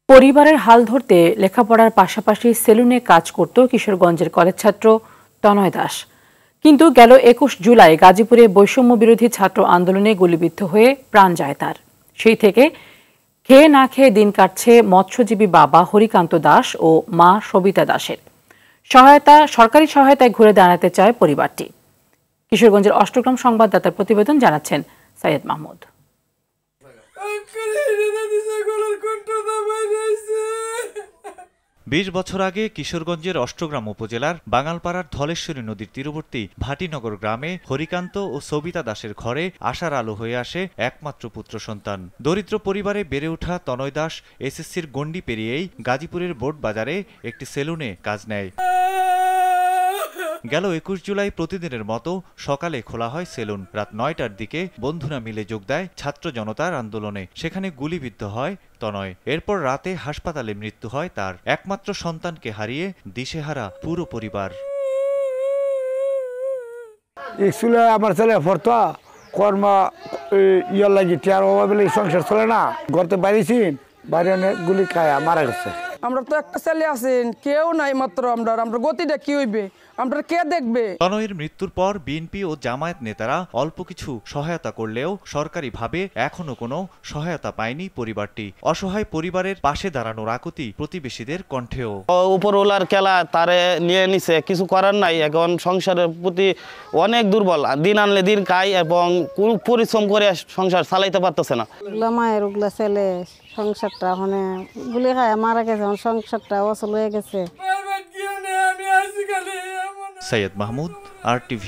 পরিবারের হাল ধরতে লেখাপড়ার পাশাপাশি সেলুনে কাজ করত কিশোরগঞ্জের কলেজ ছাত্র তনয় দাস। কিন্তু গেল ২১ জুলাই গাজীপুরে বৈষম্য বিরোধী ছাত্র আন্দোলনে গুলিবিদ্ধ হয়ে প্রাণ যায় তার। সেই থেকে খেয়ে না খেয়ে দিন কাটছে মৎস্যজীবী বাবা হরিকান্ত দাস ও মা সবিতা দাসের। সরকারি সহায়তায় ঘুরে দাঁড়াতে চায় পরিবারটি। কিশোরগঞ্জের অষ্টগ্রাম সংবাদদাতার প্রতিবেদন জানাচ্ছেন সৈয়দ মাহমুদ। ২০ বছর আগে কিশোরগঞ্জের অষ্টগ্রাম উপজেলার বাঙালপাড়ার ধলেশ্বরী নদীর তীরবর্তী ভাটিনগর গ্রামে হরিকান্ত ও সবিতা দাসের ঘরে আশার আলো হয়ে আসে একমাত্র পুত্র সন্তান। দরিদ্র পরিবারে বেড়ে ওঠা তনয় দাস এসএসসির গণ্ডি পেরিয়েই গাজীপুরের বোট বাজারে একটি সেলুনে কাজ নেয়। গেল ২১ জুলাই প্রতিদিনের মতো সকালে খোলা হয় সেলুন। রাত ৯টার দিকে বন্ধুরা মিলে যোগ দেয় ছাত্র জনতার আন্দোলনে। সেখানে গুলিবিদ্ধ হয় তনয়। এরপর রাতে হাসপাতালে মৃত্যু হয় তার। একমাত্র সন্তানকে হারিয়ে দিশেহারা পুরো পরিবার। স্কুলে আমার ছেলে পড়তো, কর্ম ইয়ার লাগি টিয়ার অভাবে সংসার চলে না, ঘরতে বাইরেছি, বাইরে গুলি খায় মারা গেছে। আমরা তো একটা ছেলে আছেন, কেউ নাই মাত্র আমরা গতিটা কি হইবে, আমরা কে দেখবে? তনয়ের মৃত্যুর পর বিএনপি ও জামায়াত নেতারা অল্প কিছু সহায়তা করলেও সরকারিভাবে এখনো কোনো সহায়তা পায়নি পরিবারটি। অসহায় পরিবারের পাশে দাঁড়ানোর আকুতি প্রতিবেশীদের কণ্ঠেও। উপরওয়ালার খেলা তারে নিয়ে নিছে, কিছু করার নাই। এখন সংসারের প্রতি অনেক দুর্বল, দিন আনলে দিন খায় এবং পরিশ্রম করে সংসার চালাইতে পারতেছে না। মায়ের ওগুলা ছেলে সংসারটা মানে গুলি খায় মারা গেছে, সংসারটা অচল হয়ে গেছে। সৈয়দ মাহমুদ, RTV।